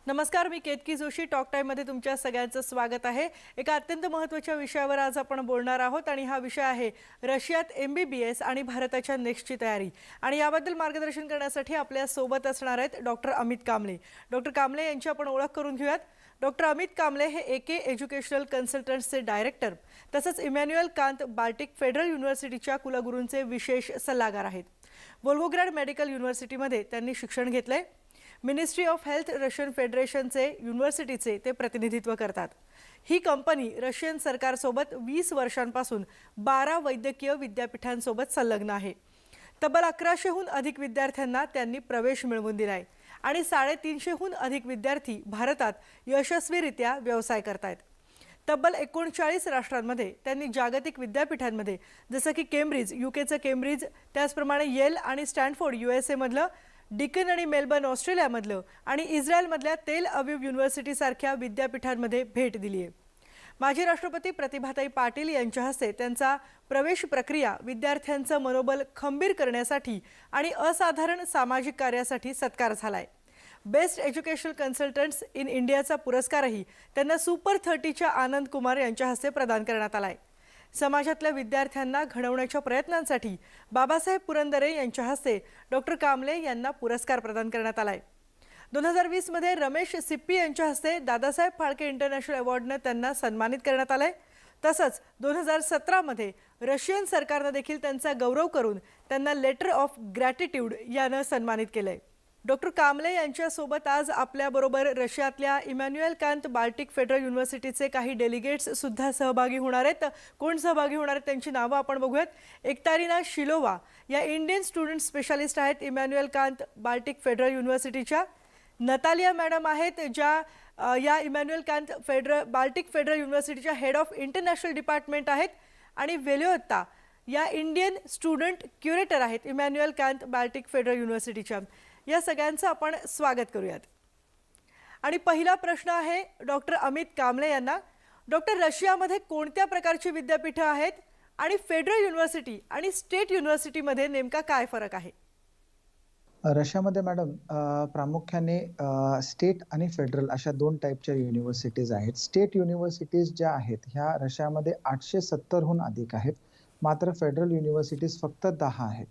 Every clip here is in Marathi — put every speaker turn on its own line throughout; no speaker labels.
नमस्कार, मी केतकी जोशी टॉक टाइममध्ये तुमच्या सगळ्यांचं स्वागत आहे। एका अत्यंत महत्त्वाच्या विषयावर आज आपण बोलणार आहोत आणि हा विषय आहे रशियात MBBS आणि भारताच्या नेक्स्टची तयारी। आणि याबद्दल मार्गदर्शन करण्यासाठी आपल्या सोबत असणार आहेत डॉक्टर अमित कांबळे। डॉक्टर कांबळे यांची आपण ओळख करून घेऊयात। डॉक्टर अमित कांबळे हे AK एज्युकेशनल कन्सल्टंट्सचे डायरेक्टर तसंच इमॅन्युअल कांत बाल्टिक फेडरल युनिव्हर्सिटीच्या कुलगुरूंचे विशेष सल्लागार आहेत। वोल्गोग्राड मेडिकल युनिव्हर्सिटीमध्ये त्यांनी शिक्षण घेतले। मिनिस्ट्री ऑफ हेल्थ रशियन फेडरेशनचे युनिव्हर्सिटीचे ते प्रतिनिधित्व करतात। ही कंपनी रशियन सरकारसोबत 20 वर्षांपासून 12 वैद्यकीय विद्यापीठांसोबत संलग्न आहे। तब्बल 1100हून अधिक विद्यार्थ्यांना त्यांनी प्रवेश मिळवून दिलाय आणि 350हून अधिक विद्यार्थी भारतात यशस्वीरित्या व्यवसाय करतात। तब्बल 39 राष्ट्रांमध्ये त्यांनी जागतिक विद्यापीठांमध्ये जसं की केम्ब्रिज UKचं केम्ब्रिज, त्याचप्रमाणे येल आणि स्टॅनफोर्ड USA मधलं, डिकन आणि मेलबर्न ऑस्ट्रेलियामधलं आणि इस्रायलमधल्या तेल अविव युनिव्हर्सिटी सारख्या विद्यापीठांमध्ये भेट दिली आहे। माजी राष्ट्रपती प्रतिभाताई पाटील यांच्या हस्ते त्यांचा प्रवेश प्रक्रिया विद्यार्थ्यांचं मनोबल खंबीर करण्यासाठी आणि असाधारण सामाजिक कार्यासाठी सत्कार झालाय। बेस्ट एज्युकेशनल कन्सल्टंट्स इन इंडियाचा पुरस्कारही त्यांना सुपर 30च्या आनंद कुमार यांच्या हस्ते प्रदान करण्यात आलाय। समाजातल्या विद्यार्थ्यांना घडवण्याच्या प्रयत्नांसाठी बाबासाहेब पुरंदरे यांच्या हस्ते डॉक्टर कांबळे यांना पुरस्कार प्रदान करण्यात आलाय। 2020 मध्ये रमेश सिप्पी यांच्या हस्ते दादासाहेब फाळके इंटरनॅशनल अवॉर्डने त्यांना सन्मानित करण्यात आले। तसंच 2017 मध्ये रशियन सरकारने देखील त्यांचा गौरव करून त्यांना लेटर ऑफ ग्रॅटिट्यूड याने सन्मानित केले। डॉक्टर कांबळे यांच्या सोबत आज आपल्याबरोबर रशियातल्या इमॅन्युअल कांत बाल्टिक फेडरल युनिव्हर्सिटीचे काही डेलिगेट्स सुद्धा सहभागी होणार आहेत। कोण सहभागी होणार आहेत त्यांची नावं आपण बघूयात। एकतारिना शिलोवा या इंडियन स्टुडंट स्पेशलिस्ट आहेत इमॅन्युअल कांत बाल्टिक फेडरल युनिव्हर्सिटीच्या। नतालिया मॅडम आहेत ज्या या इमॅन्युअल कांत बाल्टिक फेडरल युनिव्हर्सिटीच्या हेड ऑफ इंटरनॅशनल डिपार्टमेंट आहेत। आणि वेलिओत्ता या इंडियन स्टुडंट क्युरेटर आहेत इमॅन्युअल कांत बाल्टिक फेडरल युनिव्हर्सिटीच्या। या सगळ्यांचं आपण स्वागत करूयात। आणि पहिला प्रश्न आहे डॉक्टर अमित कांबळे यांना। डॉक्टर, रशियामध्ये कोणत्या प्रकारची विद्यापीठे आहेत आणि फेडरल युनिव्हर्सिटी आणि स्टेट युनिव्हर्सिटीमध्ये नेमका काय फरक आहे?
रशियामध्ये मॅडम प्रामुख्याने स्टेट आणि फेडरल अशा दोन टाईपच्या युनिव्हर्सिटीज आहेत। स्टेट युनिव्हर्सिटीज ज्या आहेत ह्या रशियामध्ये 870हून अधिक आहेत, मात्र फेडरल युनिव्हर्सिटीज फक्त 10 आहेत।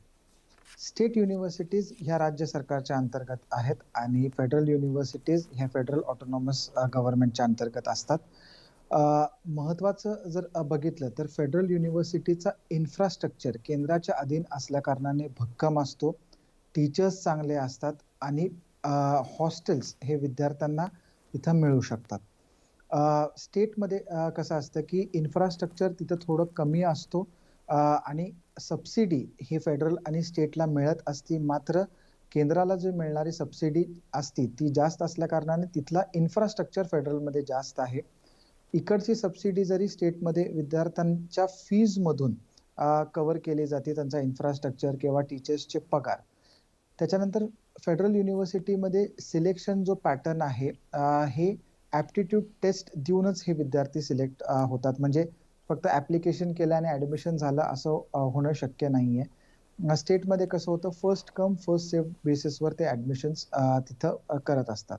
स्टेट युनिव्हर्सिटीज ह्या राज्य सरकारच्या अंतर्गत आहेत आणि फेडरल युनिव्हर्सिटीज ह्या फेडरल ऑटोनॉमस गव्हर्नमेंटच्या अंतर्गत असतात। महत्त्वाचं जर बघितलं तर फेडरल युनिव्हर्सिटीचा इन्फ्रास्ट्रक्चर केंद्राच्या अधीन असल्या कारणाने भक्कम असतो, टीचर्स चांगले असतात आणि हॉस्टेल्स हे विद्यार्थ्यांना इथं मिळू शकतात। स्टेटमध्ये कसं असतं की इन्फ्रास्ट्रक्चर तिथं थोडं कमी असतो आणि सबसिडी ही फेडरल आणि स्टेटला मिळत असती, मात्र केंद्राला जी मिळणारी सबसिडी असती ती जास्त असल्या कारणाने तिथला इन्फ्रास्ट्रक्चर फेडरलमध्ये जास्त आहे। इकडची सबसिडी जरी स्टेटमध्ये विद्यार्थ्यांच्या फीजमधून कव्हर केली जाते, त्यांचा इन्फ्रास्ट्रक्चर किंवा टीचर्सचे पगार। त्याच्यानंतर फेडरल युनिव्हर्सिटीमध्ये सिलेक्शन जो पॅटर्न आहे हे ॲप्टिट्यूड टेस्ट देऊनच हे विद्यार्थी सिलेक्ट होतात, म्हणजे फक्त ॲप्लिकेशन केल्याने ॲडमिशन झालं असं होणं शक्य नाही आहे। स्टेटमध्ये कसं होतं, फर्स्ट कम फर्स्ट सेव्ह बेसिसवर ते ॲडमिशन्स तिथं करत असतात।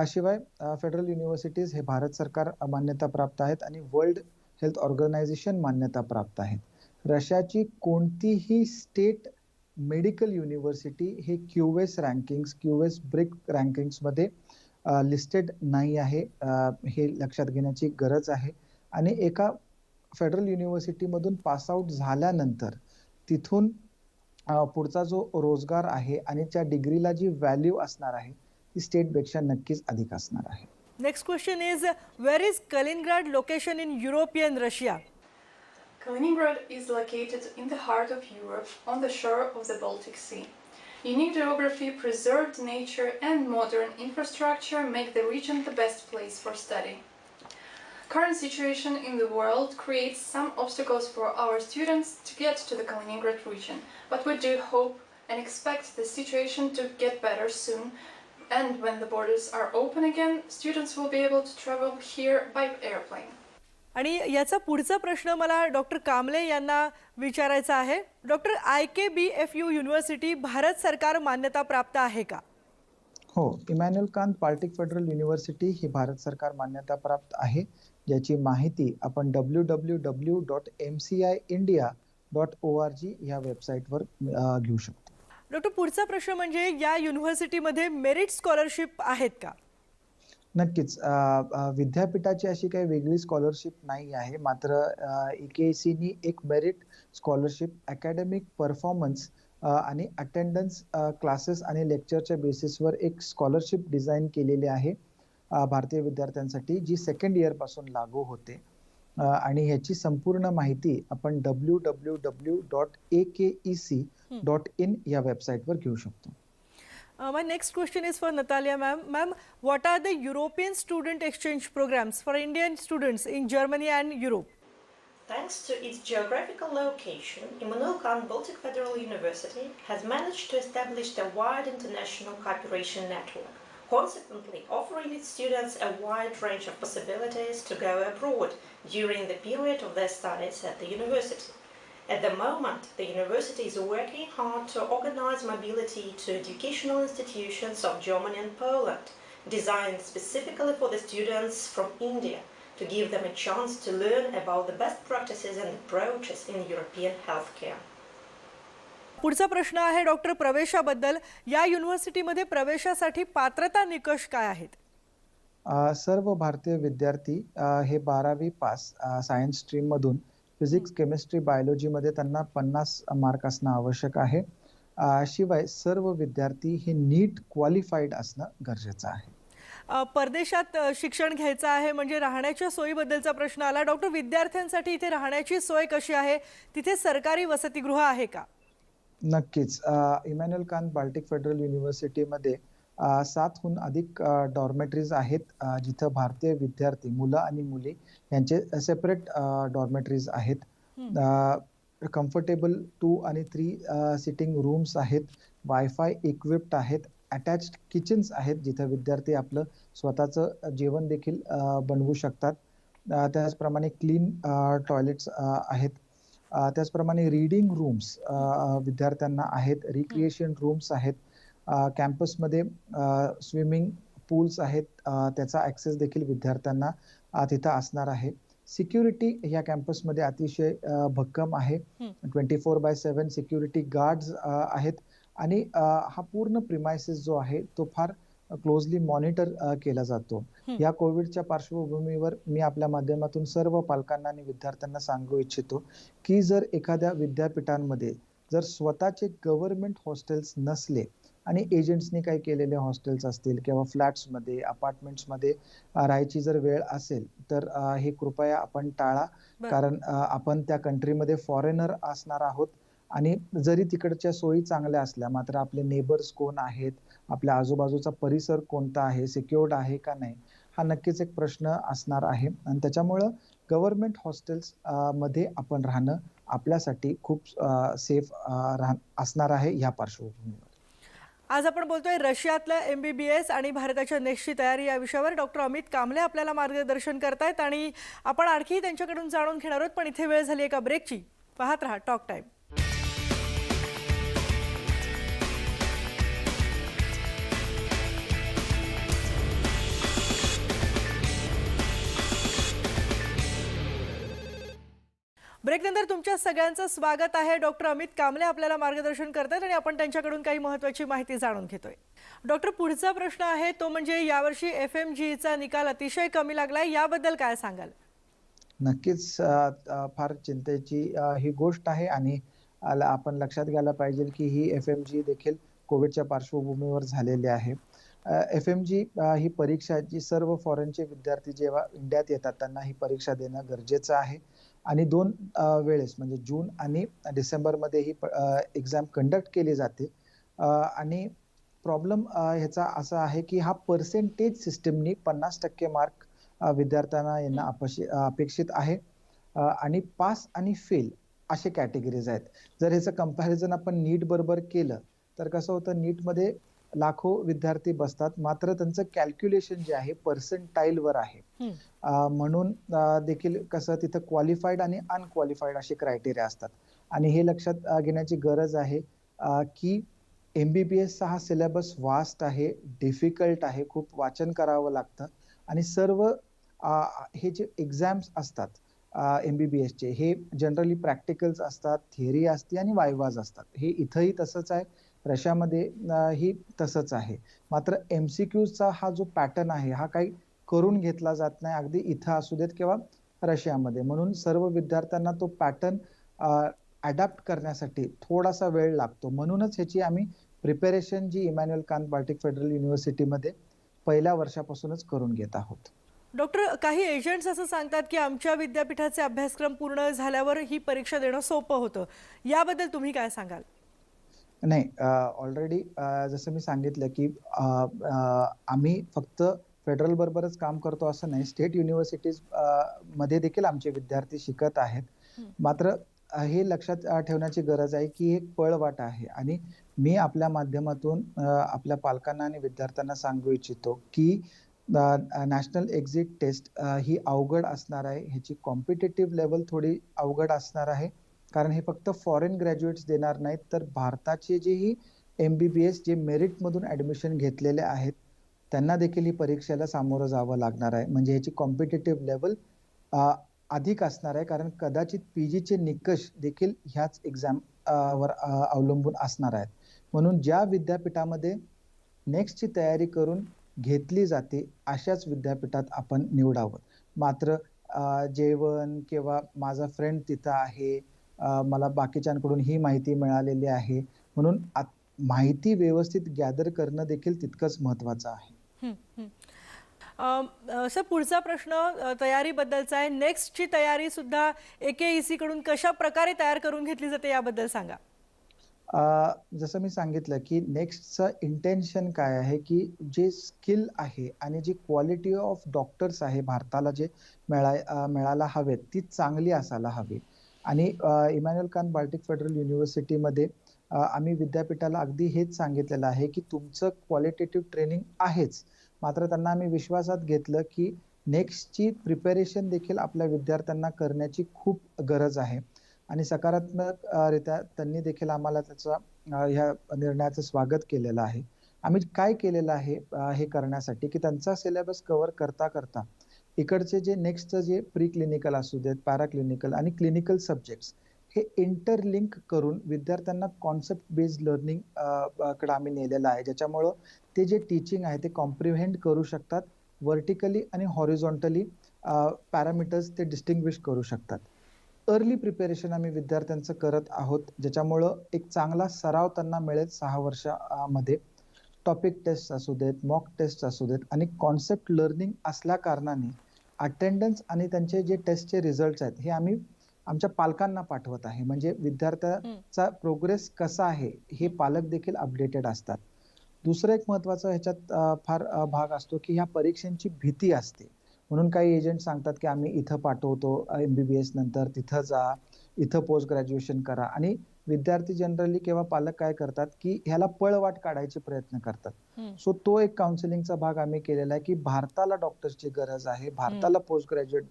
शिवाय फेडरल युनिव्हर्सिटीज हे भारत सरकार मान्यता प्राप्त आहेत आणि वर्ल्ड हेल्थ ऑर्गनायझेशन मान्यता प्राप्त आहेत। रशियाची कोणतीही स्टेट मेडिकल युनिव्हर्सिटी हे QS रँकिंग्स QS ब्रिक रँकिंग्समध्ये लिस्टेड नाही आहे, हे लक्षात घेण्याची गरज आहे। आणि एका फेडरल युनिव्हर्सिटीमधून पासआउट झाल्यानंतर तिथून पुढचा जो रोजगार आहे आणि त्या डिग्रीला जी व्हॅल्यू असणार आहे ती स्टेटपेक्षा नक्कीच अधिक असणार आहे।
Next question is where is Kaliningrad location in European Russia?
Kaliningrad is located in the heart of Europe, on the shore of the Baltic Sea. Unique geography, preserved nature, and modern infrastructure make the region the best place for study. Current situation in the world creates some obstacles for our students to get to the Kaliningrad region, but we do hope and expect the situation to get better soon, and when the borders are open again, students will be able to travel here by airplane.
आणि याचा पुढचा प्रश्न मला डॉक्टर कांबळे यांना विचारायचा आहे। डॉक्टर IKBFU युनिव्हर्सिटी भारत सरकार मान्यता प्राप्त आहे का?
हो, Immanuel Kant Baltic Federal University ही भारत सरकार मान्यताप्राप्त आहे, ज्याची माहिती आपण www.mciindia.org या वेबसाईटवर घेऊ शकतो.
डॉक्टर पुढचा प्रश्न म्हणजे या युनिव्हर्सिटीमध्ये मेरिट स्कॉलरशिप आहेत का?
नक्कीच. विद्यापीठाची अशी काही वेगळी स्कॉलरशिप नाही आहे. मात्र EKAC एक मेरिट स्कॉलरशिप अकॅडमिक परफॉर्मन्स आणि अटेंडन्स क्लासेस आणि लेक्चरच्या बेसिसवर एक स्कॉलरशिप डिझाईन केलेली आहे भारतीय विद्यार्थ्यांसाठी, जी सेकंड इयरपासून लागू होते. आणि ह्याची संपूर्ण माहिती आपण www.akec.in या वेबसाईटवर घेऊ शकतो.
My next question is for Natalia, ma'am. Ma'am, what are the European student exchange programs for Indian students in Germany and Europe?
Thanks to its geographical location, Immanuel Kant Baltic Federal University has managed to establish a wide international cooperation network, consequently offering its students a wide range of possibilities to go abroad during the period of their studies at the university. At the moment, the university is working hard to organize mobility to educational institutions of Germany and Poland, designed specifically for the students from India, to give them a chance to learn about the best practices and approaches in European healthcare.
पुढचा प्रश्न आहे डॉक्टर प्रवेशाबद्दल. या युनिव्हर्सिटीमध्ये प्रवेशासाठी पात्रता निकष काय आहेत?
सर्व भारतीय विद्यार्थी हे 12वी पास सायन्स स्ट्रीम मधून फिजिक्स, केमिस्ट्री, बायोलॉजीमध्ये त्यांना 50 मार्क असणं आवश्यक आहे. शिवाय सर्व विद्यार्थी हे नीट क्वालिफाईड असणं गरजेचं आहे.
परदेशात शिक्षण घ्यायचं आहे म्हणजे राहण्याच्या सोयीबद्दलचा प्रश्न आला. डॉक्टर, विद्यार्थ्यांसाठी इथे राहण्याची सोय कशी आहे? तिथे सरकारी वसतिगृह आहे का?
नक्कीच. इमॅन्युअल कांत बाल्टिक फेडरल युनिव्हर्सिटीमध्ये 7हून अधिक डॉर्मेटरीज आहेत, जिथं भारतीय विद्यार्थी मुलं आणि मुली यांचे सेपरेट डॉर्मेटरीज आहेत. कम्फर्टेबल 2 आणि 3 सिटिंग रूम्स आहेत, वायफाय इक्विप्ड आहेत, अटॅच्ड किचन्स आहेत, जिथं विद्यार्थी आपलं स्वतःचं जेवण देखील बनवू शकतात. त्याचप्रमाणे क्लीन टॉयलेट्स आहेत. त्याचप्रमाणे रीडिंग रूम्स विद्यार्थ्यांना आहेत, रिक्रिएशन रूम्स आहेत. कॅम्पसमध्ये स्विमिंग पूल्स आहेत, त्याचा ॲक्सेस देखील विद्यार्थ्यांना तिथं असणार आहे. सिक्युरिटी या कॅम्पसमध्ये अतिशय भक्कम आहे. 24/7 सिक्युरिटी गार्ड्स आहेत आणि हा पूर्ण प्रिमायसेस जो आहे तो फार क्लोजली मॉनिटर केला जातो. या कोविडच्या पार्श्वभूमीवर मी आपल्या माध्यमातून सर्व पालकांना आणि विद्यार्थ्यांना सांगू इच्छितो की जर एखाद्या विद्यापीठांमध्ये जर स्वतःचे गव्हर्नमेंट हॉस्टेल्स नसले आणि एजंट्सनी काही केलेले हॉस्टेल्स असतील किंवा फ्लॅट्समध्ये, अपार्टमेंट्समध्ये राहायची जर वेळ असेल तर हे कृपया आपण टाळा. कारण आपण त्या कंट्रीमध्ये फॉरेनर असणार आहोत आणि जरी तिकडच्या सोयी चांगल्या असल्या मात्र आपले नेबर्स कोण आहेत, आपल्या आजूबाजूचा परिसर कोणता आहे, सिक्युर्ड आहे का नाही, हा नक्कीच एक प्रश्न असणार आहे. आणि त्याच्यामुळं गव्हर्नमेंट हॉस्टेल्स मध्ये आपण राहणं आपल्यासाठी खूप सेफ असणार आहे या पार्श्वभूमीवर.
आज आपण बोलतोय रशियातल्या MBBS आणि भारताच्या नेटची तयारी या विषयावर. डॉक्टर अमित कांबळे आपल्याला मार्गदर्शन करतायत आणि आपण आणखी त्यांच्याकडून जाणून घेणार आहोत. पण इथे वेळ झाली एका ब्रेकची. पाहत रहा टॉक टाइम. ब्रेकनंतर तुमच्या सगळ्यांचं स्वागत आहे. डॉक्टर अमित कांबळे आपल्याला मार्गदर्शन करतात आणि आपण त्यांच्याकडून काही महत्त्वाची माहिती जाणून घेतोय. डॉक्टर, पुढचा प्रश्न आहे तो म्हणजे यावर्षी FMGचा निकाल अतिशय कमी लागलाय, याबद्दल काय सांगाल?
नक्कीच फार चिंतेची ही गोष्ट आहे आणि आपण लक्षात घ्यायला पाहिजे की ही FMG देखील कोविडच्या पार्श्वभूमीवर झालेली आहे. FMG ही परीक्षा जी सर्व फॉरेनचे विद्यार्थी जेव्हा इंडियात येतात त्यांना ही परीक्षा देणं गरजेचं आहे आणि 2 वेळेस म्हणजे जून आणि डिसेंबरमध्ये ही एक्झाम कंडक्ट केली जाते. आणि प्रॉब्लेम ह्याचा असा आहे की हा पर्सेंटेज सिस्टमनी 50% मार्क विद्यार्थ्यांना यांना अपेक्षित आहे आणि पास आणि फेल असे कॅटेगरीज आहेत. जर ह्याचं कंपॅरिझन आपण नीट बरोबर केलं तर कसं होतं, नीटमध्ये लाखो विद्यार्थी बसतात मात्र त्यांचं कॅल्क्युलेशन जे आहे पर्सेंटाईलवर आहे. म्हणून देखील कसं तिथं क्वालिफाईड आणि अनक्वालिफाईड असे क्रायटेरिया असतात आणि हे लक्षात घेण्याची गरज आहे की MBBSचा हा सिलेबस वास्ट आहे, डिफिकल्ट आहे, खूप वाचन करावं लागतं आणि सर्व हे जे एक्झाम्स असतात MBBSचे हे जनरली प्रॅक्टिकल्स असतात, थिअरी असते आणि वायवाज असतात. हे इथंही तसंच आहे, रशियामध्ये ही तसंच आहे. मात्र MCQचा हा जो पॅटर्न आहे, हा काही करून घेतला जात नाही, अगदी इथं असू देत किंवा रशियामध्ये. म्हणून सर्व विद्यार्थ्यांना तो पॅटर्न अडॅप्ट करण्यासाठी थोडासा वेळ लागतो. म्हणूनच ह्याची आम्ही प्रिपरेशन जी इमॅन्युअल कांत बाल्टिक फेडरल युनिव्हर्सिटीमध्ये पहिल्या वर्षापासूनच करून घेत आहोत.
डॉक्टर, काही एजंट्स असं सांगतात की आमच्या विद्यापीठाचे अभ्यासक्रम पूर्ण झाल्यावर ही परीक्षा देणं सोपं होतं. याबद्दल तुम्ही काय सांगाल?
नाही, ऑलरेडी जसं मी सांगितलं की आम्ही फक्त फेडरल बरोबरच काम करतो असं नाही. स्टेट युनिव्हर्सिटीज मध्ये देखील आमचे विद्यार्थी शिकत आहेत. मात्र हे लक्षात ठेवण्याची गरज आहे की एक पळवाट आहे आणि मी आपल्या माध्यमातून आपल्या पालकांना आणि विद्यार्थ्यांना सांगू इच्छितो की नॅशनल एक्झिट टेस्ट ही अवघड असणार आहे. ह्याची कॉम्पिटिटिव्ह लेवल थोडी अवघड असणार आहे. कारण हे फक्त फॉरेन ग्रॅज्युएट्स देणार नाहीत, तर भारताचे जेही MBBS जे मेरिटमधून ॲडमिशन घेतलेले आहेत, त्यांना देखील ही परीक्षेला सामोरं जावं लागणार आहे. म्हणजे ह्याची कॉम्पिटिटिव्ह लेवल अधिक असणार आहे, कारण कदाचित PGचे निकष देखील ह्याच एक्झाम वर अवलंबून असणार आहेत. म्हणून ज्या विद्यापीठामध्ये नेक्स्टची तयारी करून घेतली जाते, अशाच विद्यापीठात आपण निवडावं. मात्र जेवण किंवा माझा फ्रेंड तिथं आहे, मला बाकीच्यांकडून ही माहिती मिळालेली आहे, म्हणून माहिती व्यवस्थित गॅदर करणं देखील तितकंच महत्त्वाचं आहे.
सर, पुढचा प्रश्न तयारीबद्दलचा आहे. नेक्स्टची तयारी सुद्धा AKEC कडून कशा प्रकारे तयार करून घेतली जाते याबद्दल सांगा.
जसं मी सांगितलं की नेक्स्टचं इंटेन्शन काय आहे की जे स्किल आहे आणि जी क्वालिटी ऑफ डॉक्टर्स आहे भारताला जे मिळायला हवेत ती चांगली असायला हवी. आणि इमॅन्युअल कांत बाल्टिक फेडरल युनिव्हर्सिटीमध्ये आम्ही विद्यापीठाला अगदी हेच सांगितलेलं आहे की तुमचं क्वालिटेटिव्ह ट्रेनिंग आहेच, मात्र त्यांना आम्ही विश्वासात घेतलं की नेक्स्टची प्रिपरेशन देखील आपल्या विद्यार्थ्यांना करण्याची खूप गरज आहे आणि सकारात्मक रित्या त्यांनी देखील आम्हाला त्याचा ह्या निर्णयाचं स्वागत केलेलं आहे. आम्ही काय केलेलं आहे हे करण्यासाठी की त्यांचा सिलेबस कव्हर करता करता इकडचे जे नेक्स्टचं जे प्री क्लिनिकल असू देत, पॅराक्लिनिकल आणि क्लिनिकल सब्जेक्ट्स हे इंटरलिंक करून विद्यार्थ्यांना कॉन्सेप्ट बेस्ड लर्निंग कडे आम्ही नेलेलं आहे, ज्याच्यामुळं ते जे टीचिंग आहे ते कॉम्प्रिव्हेंड करू शकतात. व्हर्टिकली आणि हॉरिझॉन्टली पॅरामीटर्स ते डिस्टिंग्विश करू शकतात. अर्ली प्रिपरेशन आम्ही विद्यार्थ्यांचं करत आहोत, ज्याच्यामुळं एक चांगला सराव त्यांना मिळेल 6 वर्षामध्ये. टॉपिक टेस्ट असू देत, मॉक टेस्ट असू देत आणि कॉन्सेप्ट लर्निंग असल्या कारणाने अटेंडन्स आणि त्यांचे जे टेस्टचे रिझल्ट्स आहेत हे आम्ही आमच्या पालकांना पाठवत आहे. म्हणजे विद्यार्थ्याचा प्रोग्रेस कसा आहे हे पालक देखील अपडेटेड असतात. दुसरं एक महत्त्वाचं ह्याच्यात फार भाग असतो की ह्या परीक्षांची भीती असते. म्हणून काही एजंट सांगतात की आम्ही इथं पाठवतो MBBS नंतर, तिथं जा, इथं पोस्ट ग्रॅज्युएशन करा आणि विद्यार्थी जनरली किंवा पालक काय करतात की ह्याला पळवाट काढायचे प्रयत्न करतात. सो तो एक काउन्सिलिंगचा भाग आम्ही केलेला आहे की भारताला डॉक्टर्सची गरज आहे, भारताला पोस्ट ग्रॅज्युएट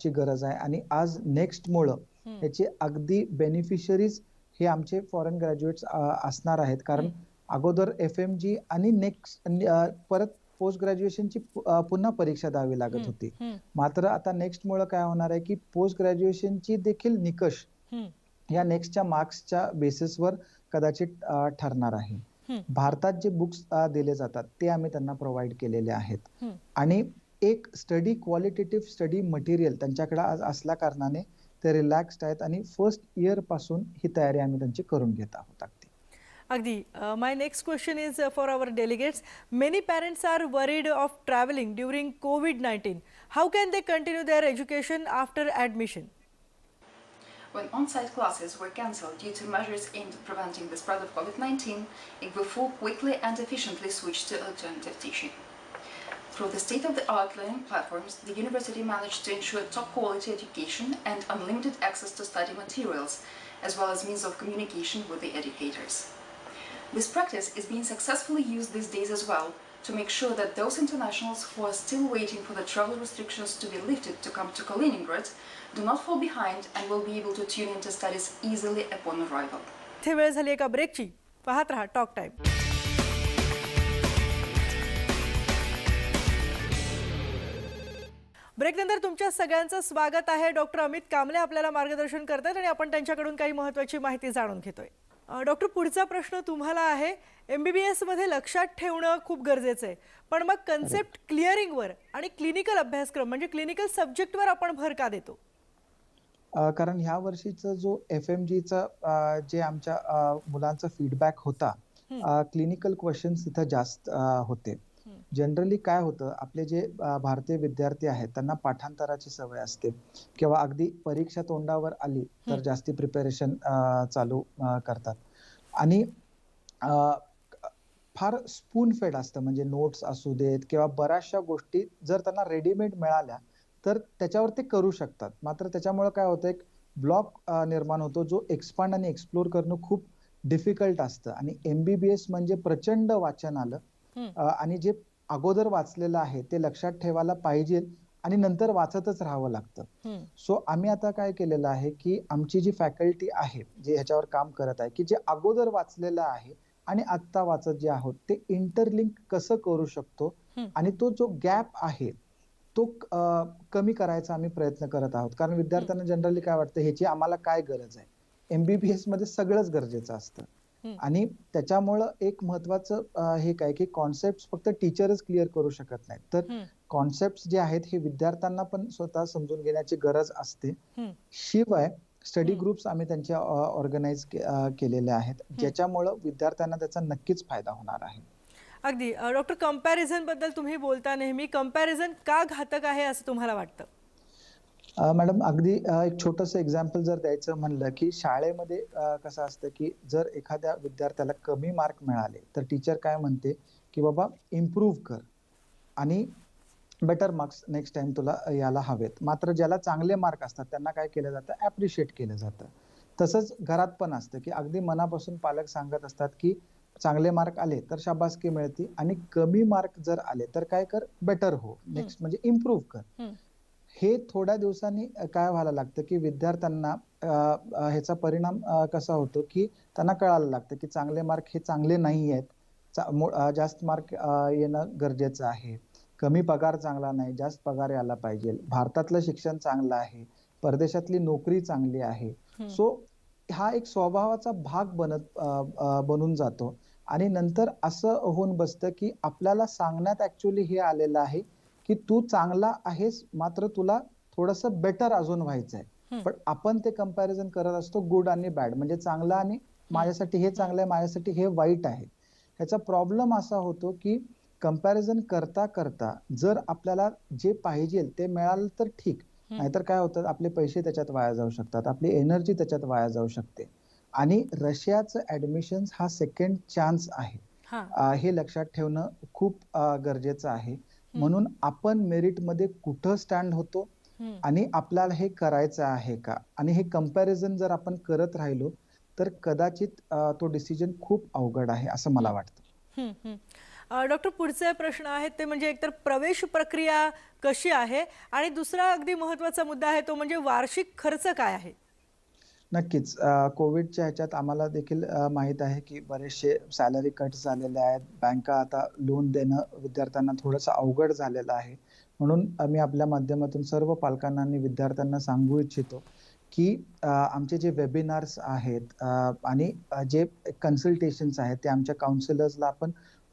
ची गरज आहे आणि आज नेक्स्टमुळं याचे अगदी बेनिफिशरीज हे आमचे फॉरेन ग्रॅज्युएट्स असणार आहेत. कारण अगोदर FMG आणि नेक्स्ट परत पोस्ट ग्रॅज्युएशनची पुन्हा परीक्षा द्यावी लागत होती. मात्र आता नेक्स्टमुळं काय होणार आहे की पोस्ट ग्रॅज्युएशनची देखील निकष या नेक्स्टच्या मार्क्सच्या बेसिसवर कदाचित ठरणार आहे. भारतात जे बुक्स दिले जातात ते आम्ही त्यांना प्रोव्हाइड केलेले आहेत आणि एक स्टडी क्वालिटेटिव्ह स्टडी मटेरियल त्यांच्याकडे आज असल्या कारणाने ते रिलॅक्स्ड आहेत आणि फर्स्ट इयर पासून ही तयारी आम्ही त्यांची करून घेत आहोत.
Agdi, my next question is for our delegates. Many parents are worried of traveling during COVID-19. How can they continue their education after admission?
When on-site classes were cancelled due to measures aimed at preventing the spread of COVID-19, IGVFU quickly and efficiently switched to alternative teaching. Through the state-of-the-art learning platforms, the university managed to ensure top-quality education and unlimited access to study materials, as well as means of communication with the educators. This practice is being successfully used these days as well to make sure that those internationals who are still waiting for the travel restrictions to be lifted to come to Kaliningrad do not fall behind and will be able to tune into studies easily upon arrival.
इथे वेळ झाली एका ब्रेकची. पाहत रहा टॉक टाइम. ब्रेकनंतर तुमच्या सगळ्यांचं स्वागत आहे. डॉक्टर अमित कांबळे आपल्याला मार्गदर्शन करतात आणि आपण त्यांच्याकडून काही महत्त्वाची माहिती जाणून घेतोय. डॉक्टर, पुढचा प्रश्न तुम्हाला आहे. MBBS मध्ये लक्षात ठेवणं खूप गरजेचं आहे, पण मग कन्सेप्ट क्लिअरिंगवर आणि क्लिनिकल अभ्यासक्रम म्हणजे क्लिनिकल सब्जेक्टवर आपण भर का देतो?
कारण ह्या वर्षीचा जो FMGचा जे आमच्या मुलांचा फीडबॅक होता, क्लिनिकल क्वेश्चन्स तिथं जास्त होते. जनरली काय होतं, आपले जे भारतीय विद्यार्थी आहेत त्यांना पाठांतराची सवय असते किंवा अगदी परीक्षा तोंडावर आली तर जास्ती प्रिपरेशन चालू करतात आणि फार स्पून फेड असतं. म्हणजे नोट्स असू देत किंवा बऱ्याचशा गोष्टी जर त्यांना रेडीमेड मिळाल्या तर त्याच्यावर ते करू शकतात. मात्र त्याच्यामुळे काय होतं, एक ब्लॉक निर्माण होतो जो एक्सपांड आणि एक्सप्लोर करणं खूप डिफिकल्ट असतं. आणि MBBS म्हणजे प्रचंड वाचन आलं आणि जे अगोदर वाचलेलं आहे ते लक्षात ठेवायला पाहिजे आणि नंतर वाचतच राहावं लागतं. सो आम्ही आता काय केलेलं आहे की आमची जी फॅकल्टी आहे जे ह्याच्यावर काम करत आहे, की जे अगोदर वाचलेलं आहे आणि आत्ता वाचत जे आहोत ते इंटरलिंक कसं करू शकतो आणि तो जो गॅप आहे तो कमी करायचा आम्ही प्रयत्न करत आहोत. कारण विद्यार्थ्यांना जनरली काय वाटतं, ह्याची आम्हाला काय गरज आहे. MBBS मध्ये सगळंच गरजेचं असतं आणि त्याच्यामुळं एक महत्वाचं हे काय की कॉन्सेप्ट फक्त टीचरच क्लिअर करू शकत नाहीत, तर कॉन्सेप्ट जे आहेत हे विद्यार्थ्यांना पण स्वतः समजून घेण्याची गरज असते. शिवाय स्टडी ग्रुप्स आम्ही त्यांच्या ऑर्गनाइज केलेले आहेत, ज्याच्यामुळं विद्यार्थ्यांना त्याचा नक्कीच फायदा होणार आहे.
अगदी. डॉक्टर, कंपॅरिझन बद्दल तुम्ही बोलता नेहमी. कंपॅरिझन का घातक आहे असं तुम्हाला वाटतं?
मॅडम, अगदी एक छोटंसं एक्झाम्पल जर द्यायचं म्हणलं की शाळेमध्ये कसं असतं की जर एखाद्या विद्यार्थ्याला कमी मार्क मिळाले तर टीचर काय म्हणते की बाबा इम्प्रूव्ह कर आणि बेटर मार्क्स नेक्स्ट टाइम तुला यायला हवेत. मात्र ज्याला चांगले मार्क असतात त्यांना काय केलं जातं, ऍप्रिशिएट केलं जातं. तसंच घरात पण असतं की अगदी मनापासून पालक सांगत असतात की चांगले मार्क आले तर शाबासकी मिळते आणि कमी मार्क जर आले तर काय कर, बेटर हो, नेक्स्ट म्हणजे इम्प्रूव्ह कर. हे थोड्या दिवसांनी काय व्हायला लागतं की विद्यार्थ्यांना ह्याचा परिणाम कसा होतो की त्यांना कळायला लागतं की चांगले मार्क हे चांगले नाही आहेत, जास्त मार्क येणं गरजेचं आहे, कमी पगार चांगला नाही, जास्त पगार यायला पाहिजे, भारतातलं शिक्षण चांगलं आहे, परदेशातली नोकरी चांगली आहे. सो हा एक स्वभावाचा भाग बनून जातो आणि नंतर असं होऊन बसतं की आपल्याला सांगण्यात ऍक्च्युअली हे आलेलं आहे की तू चांगला आहेस, मात्र तुला थोडंसं बेटर अजून व्हायचंय. पण आपण ते कंपॅरिझन करत असतो गुड आणि बॅड, म्हणजे चांगलं आणि माझ्यासाठी हे चांगलं आहे, माझ्यासाठी हे वाईट आहे. ह्याचा प्रॉब्लेम असा होतो की कंपॅरिझन करता करता जर आपल्याला जे पाहिजे ते मिळालं तर ठीक, नाहीतर काय होतं, आपले पैसे त्याच्यात वाया जाऊ शकतात, आपली एनर्जी त्याच्यात वाया जाऊ शकते. आणि रशियाचं ऍडमिशन हा सेकंड चान्स आहे, हे लक्षात ठेवणं खूप गरजेचं आहे. म्हणून आपण मेरिट मध्ये कुठं स्टँड होतो आणि आपल्याला हे करायचं आहे का, आणि हे कंपॅरिझन जर आपण करत राहिलो तर कदाचित तो डिसिजन खूप अवघड आहे असं मला वाटतं.
डॉक्टर, पुढचे प्रश्न आहेत ते म्हणजे एकतर प्रवेश प्रक्रिया कशी आहे आणि दुसरा अगदी महत्त्वाचा मुद्दा आहे तो म्हणजे वार्षिक खर्च काय आहे?
नक्कीच. कोविडच्या ह्याच्यात आम्हाला देखील माहित आहे की बरेचसे सॅलरी कट झालेले आहेत. बँका आता लोन देणं विद्यार्थ्यांना थोडंसं अवघड झालेलं आहे. म्हणून आम्ही आपल्या माध्यमातून सर्व पालकांना आणि विद्यार्थ्यांना सांगू इच्छितो की आमचे जे वेबिनार्स आहेत आणि जे कन्सल्टेशन्स आहेत ते आमच्या काउन्सिलर्सला आपण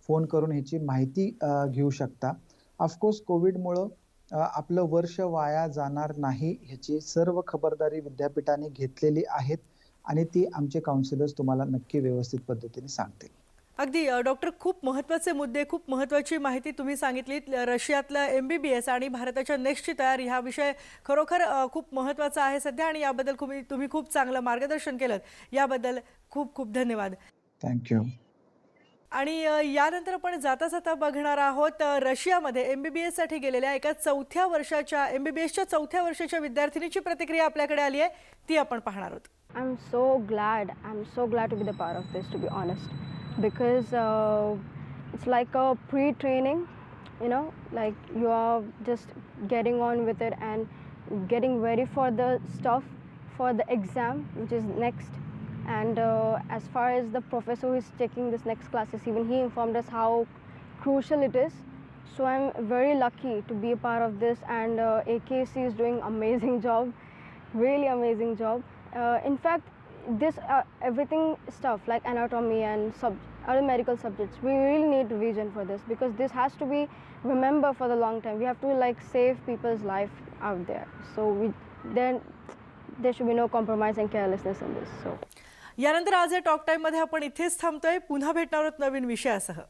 फोन करून ह्याची माहिती घेऊ शकता. ऑफकोर्स कोविडमुळं आपलं वर्ष वाया जाणार नाही ह्याची सर्व खबरदारी विद्यापीठाने घेतलेली आहेत आणि ती आमचे काउन्सिलर्स तुम्हाला नक्की व्यवस्थित पद्धतीने सांगतील.
अगदी. डॉक्टर, खूप महत्त्वाचे मुद्दे, खूप महत्त्वाची माहिती तुम्ही सांगितलीत. रशियातलं MBBS आणि भारताच्या नेक्स्टची तयारी हा विषय खरोखर खूप महत्त्वाचा आहे सध्या आणि याबद्दल तुम्ही खूप चांगलं मार्गदर्शन केलं. याबद्दल खूप खूप धन्यवाद.
थँक्यू.
आणि यानंतर आपण जाता जाता बघणार आहोत रशियामध्ये MBBS साठी गेलेल्या एका MBBSच्या चौथ्या वर्षाच्या विद्यार्थिनीची प्रतिक्रिया आपल्याकडे आली आहे, ती आपण पाहणार आहोत.
I'm so glad to be the part of this, to be honest, because it's like a pre-training, you know, like you are just getting on with it and getting ready for the stuff for the exam which is next, And as far as the professor who is taking this next classes, even he informed us how crucial it is. So I'm very lucky to be a part of this, and AKC is doing amazing job, really amazing job. In fact, this everything stuff like anatomy and other medical subjects, we really need revision for this, because this has to be remembered for the long time. We have to like save people's life out there. So then there should be no compromise and carelessness in this. So
यानंतर आज या टॉक टाइम मध्ये आपण इथेच थांबतोय. पुन्हा भेटणार आहोत नवीन विषयासह.